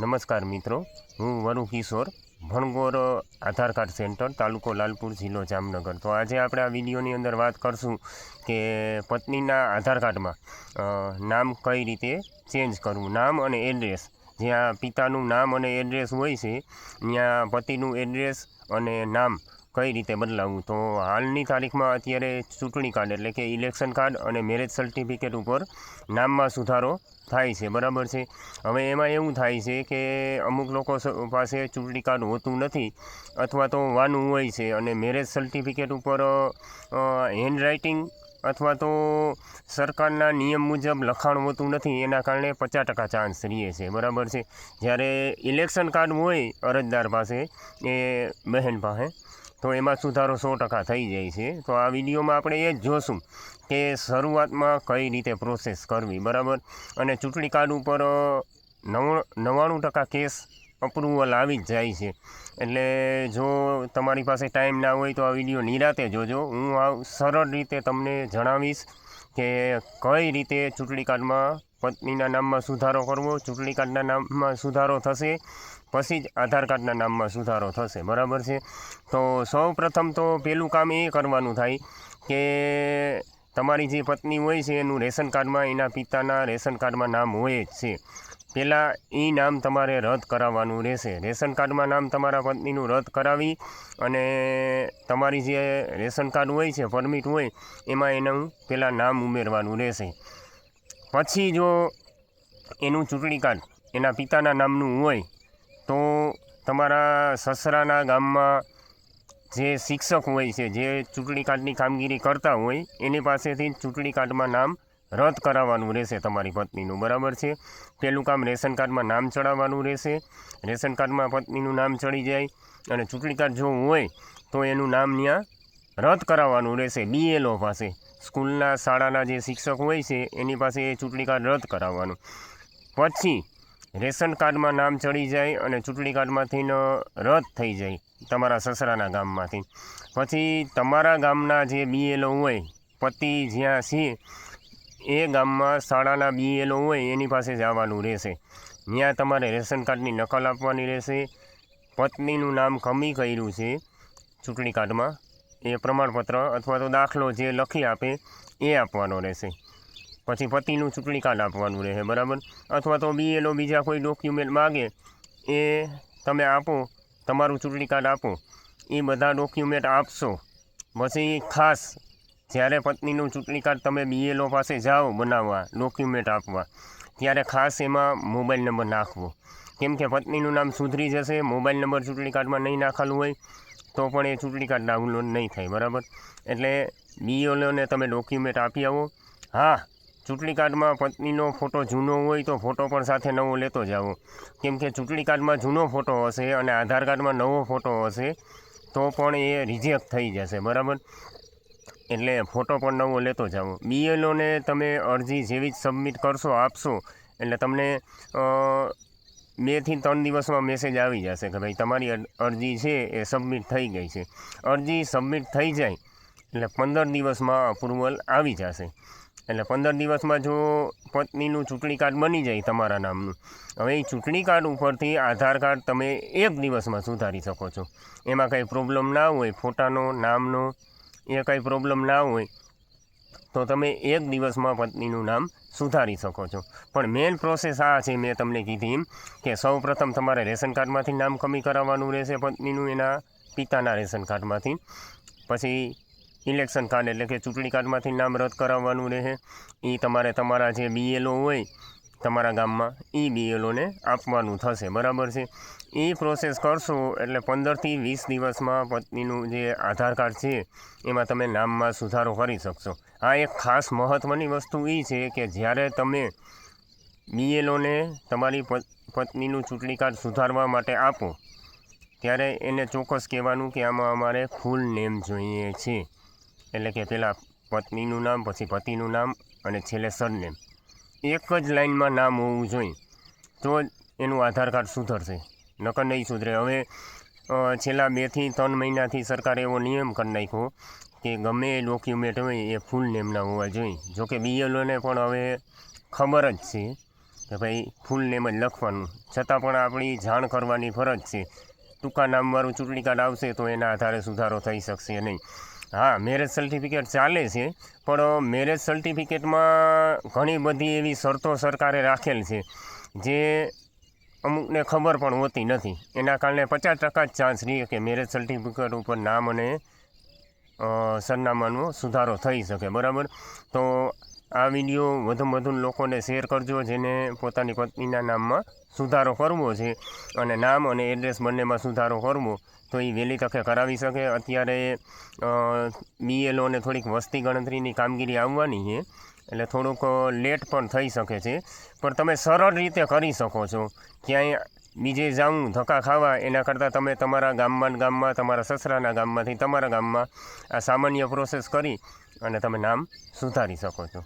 નમસ્કાર મિત્રો, હું વરુ કિશોર, ભણગોર આધાર કાર્ડ સેન્ટર, તાલુકો લાલપુર, જિલ્લો જામનગર. તો આજે આપણે આ વિડીયોની અંદર વાત કરશું કે પત્નીના આધાર કાર્ડમાં નામ કઈ રીતે ચેન્જ કરવું. નામ અને એડ્રેસ, જ્યાં પિતાનું નામ અને એડ્રેસ હોય છે ત્યાં પતિનું એડ્રેસ અને નામ કઈ રીતે બદલાવવું. તો હાલની તારીખમાં અત્યારે ચૂંટણી કાર્ડ એટલે કે ઇલેક્શન કાર્ડ અને મેરેજ સર્ટિફિકેટ ઉપર નામમાં સુધારો થાય છે, બરાબર છે. હવે એમાં એવું થાય છે કે અમુક લોકો પાસે ચૂંટણી કાર્ડ હોતું નથી અથવા તો વાનું હોય છે અને મેરેજ સર્ટિફિકેટ ઉપર હેન્ડરાઇટિંગ અથવા તો સરકારના નિયમ મુજબ લખાણ હોતું નથી, એના કારણે 50% ચાન્સ રહે છે, બરાબર છે. જ્યારે ઇલેક્શન કાર્ડ હોય અરજદાર પાસે, એ બહેન પાસે, તો એમાં સુધારો 100% થઈ જાય છે. તો આ વિડીયોમાં આપણે એ જ જોશું કે શરૂઆતમાં કઈ રીતે પ્રોસેસ કરવી, બરાબર. અને ચૂંટણી કાર્ડ ઉપર 99% કેસ અપ્રુવલ આવી જ જાય છે. એટલે જો તમારી પાસે ટાઈમ ના હોય તો આ વિડીયો નિરાતે જોજો. હું સરળ રીતે તમને જણાવીશ કે કઈ રીતે ચૂંટણી કાર્ડમાં પત્નીના નામમાં સુધારો કરવો. ચૂંટણી કાર્ડના નામમાં સુધારો થશે પછી જ આધાર કાર્ડના નામમાં સુધારો થશે, બરાબર છે. તો સૌ પ્રથમ તો પહેલું કામ એ કરવાનું થાય કે તમારી જે પત્ની હોય છે એનું રેશન કાર્ડમાં એના પિતાના રેશન કાર્ડમાં નામ હોય જ છે. પહેલાં એ નામ તમારે રદ કરાવવાનું રહેશે. રેશન કાર્ડમાં નામ તમારા પત્નીનું રદ કરાવી અને તમારી જે રેશન કાર્ડ હોય છે, પરમિટ હોય, એમાં એનું પહેલાં નામ ઉમેરવાનું રહેશે. પછી જો એનું ચૂંટણી કાર્ડ એના પિતાના નામનું હોય તો તમારા સસરાના ગામમાં જે શિક્ષક હોય છે, જે ચૂંટણી કાર્ડની કામગીરી કરતા હોય, એની પાસેથી ચૂંટણી કાર્ડમાં નામ રદ કરાવવાનું રહેશે તમારી પત્નીનું, બરાબર છે. પહેલું કામ રેશન કાર્ડમાં નામ ચડાવવાનું રહેશે. રેશન કાર્ડમાં પત્નીનું નામ ચડી જાય અને ચૂંટણી કાર્ડ જો હોય તો એનું નામ ત્યાં રદ કરાવવાનું રહેશે BLO પાસે. સ્કૂલના શાળાના જે શિક્ષક હોય છે એની પાસે એ ચૂંટણી કાર્ડ રદ કરાવવાનું. પછી રેશન કાર્ડમાં નામ ચડી જાય અને ચૂંટણી કાર્ડમાંથી રદ થઈ જાય તમારા સસરાના ગામમાંથી. પછી તમારા ગામના જે BLO હોય, પતિ જ્યાં છે એ ગામમાં શાળાના BLO હોય એની પાસે જવાનું રહેશે. ત્યાં તમારે રેશન કાર્ડની નકલ આપવાની રહેશે. પત્નીનું નામ કમી કર્યું છે ચૂંટણી કાર્ડમાં એ પ્રમાણપત્ર અથવા તો દાખલો જે લખી આપે એ આપવાનો રહેશે. પછી પતિનું ચૂંટણી કાર્ડ આપવાનું રહે, બરાબર. અથવા તો BLO બીજા કોઈ ડોક્યુમેન્ટ માગે એ તમે આપો, તમારું ચૂંટણી કાર્ડ આપો, એ બધા ડોક્યુમેન્ટ આપશો. પછી ખાસ જ્યારે પત્નીનું ચૂંટણી કાર્ડ તમે BLO પાસે જાઓ બનાવવા, ડોક્યુમેન્ટ આપવા, ત્યારે ખાસ એમાં મોબાઈલ નંબર નાખવો. કેમ કે પત્નીનું નામ સુધરી જશે, મોબાઈલ નંબર ચૂંટણી કાર્ડમાં નહીં નાખેલું હોય તો પણ એ ચૂંટણી કાર્ડ ડાઉનલોડ નહીં થાય, બરાબર. એટલે BLOને તમે ડોક્યુમેન્ટ આપી આવો. હા, ચૂંટણી કાર્ડમાં પત્નીનો ફોટો જૂનો હોય તો ફોટો પણ સાથે નવો લેતો જાઓ. કેમ કે ચૂંટણી કાર્ડમાં જૂનો ફોટો હશે અને આધાર કાર્ડમાં નવો ફોટો હશે તો પણ એ રિજેક્ટ થઈ જશે, બરાબર. એટલે ફોટો પણ નવો લેતો જાઓ. BLOને તમે અરજી જેવી જ સબમિટ કરશો, આપશો, એટલે તમને 2 થી 3 દિવસમાં મેસેજ આવી જશે કે ભાઈ તમારી અરજી છે એ સબમિટ થઈ ગઈ છે. અરજી સબમિટ થઈ જાય એટલે 15 દિવસમાં અપ્રુવલ આવી જશે. એટલે 15 દિવસમાં જો પત્નીનું ચૂંટણી કાર્ડ બની જાય તમારા નામનું, હવે એ ચૂંટણી કાર્ડ ઉપરથી આધાર કાર્ડ તમે 1 દિવસમાં સુધારી શકો છો. એમાં કંઈ પ્રોબ્લેમ ના હોય, ફોટાનો, નામનો એ કંઈ પ્રોબ્લેમ ના હોય તો તમે 1 દિવસમાં પત્નીનું નામ સુધારી શકો છો. પણ મેઇન પ્રોસેસ આ છે, મેં તમને કીધી એમ, કે સૌ પ્રથમ તમારે રેશન કાર્ડમાંથી નામ કમી કરાવવાનું રહેશે પત્નીનું એના પિતાના રેશન કાર્ડમાંથી. પછી ઇલેક્શન કાર્ડ એટલે કે ચૂંટણી કાર્ડમાંથી નામ રદ કરાવવાનું રહે. એ તમારે તમારા જે BLO હોય તમારા ગામમાં એ BLOને આપવાનું થશે, બરાબર છે. એ પ્રોસેસ કરશો એટલે 15 થી 20 દિવસમાં પત્નીનું જે આધાર કાર્ડ છે એમાં તમે નામમાં સુધારો કરી શકશો. આ એક ખાસ મહત્ત્વની વસ્તુ એ છે કે જ્યારે તમે BLOને તમારી પત્નીનું ચૂંટણી કાર્ડ સુધારવા માટે આપો ત્યારે એને ચોક્કસ કહેવાનું કે આમાં અમારે ફૂલ નેમ જોઈએ છે. એટલે કે પહેલાં પત્નીનું નામ, પછી પતિનું નામ અને છેલ્લે સરનેમ. એક જ લાઇનમાં નામ હોવું જોઈએ તો જ એનું આધાર કાર્ડ સુધરશે, નકર નહીં સુધરે. હવે છેલ્લા 2 થી 3 મહિનાથી સરકારે એવો નિયમ કરી નાખ્યો કે ગમે એ ડોક્યુમેન્ટ હોય એ ફૂલ નેમના હોવા જોઈએ. જોકે BLOને પણ હવે ખબર જ છે કે ભાઈ ફૂલ નેમ જ લખવાનું, છતાં પણ આપણી જાણ કરવાની ફરજ છે. ટૂંકા નામવાળું ચૂંટણી કાર્ડ આવશે તો એના આધારે સુધારો થઈ શકશે નહીં. હા, મેરેજ સર્ટિફિકેટ ચાલે છે, પણ મેરેજ સર્ટિફિકેટમાં ઘણી બધી એવી શરતો સરકારે રાખેલ છે જે અમુકને ખબર પણ હોતી નથી. એના કારણે 50% જ ચાન્સ રહે કે મેરેજ સર્ટિફિકેટ ઉપર નામ અને સરનામાનો સુધારો થઈ શકે. બરાબર, તો આ વિડીયો વધુમાં વધુ લોકોને શેર કરજો જેને પોતાની પત્નીના નામમાં સુધારો કરવો છે અને નામ અને એડ્રેસ બંનેમાં સુધારો કરવો તો એ વહેલી તકે કરાવી શકે. અત્યારે BLOને થોડીક વસ્તી ગણતરીની કામગીરી આવવાની છે એટલે થોડુંક લેટ પણ થઈ શકે છે, પણ તમે સરળ રીતે કરી શકો છો. ક્યાંય બીજે જાઉં ધક્કા ખાવા એના કરતાં તમે તમારા ગામમાં તમારા સસરાના ગામમાંથી તમારા ગામમાં આ સામાન્ય પ્રોસેસ કરી અને તમે નામ સુધારી શકો છો.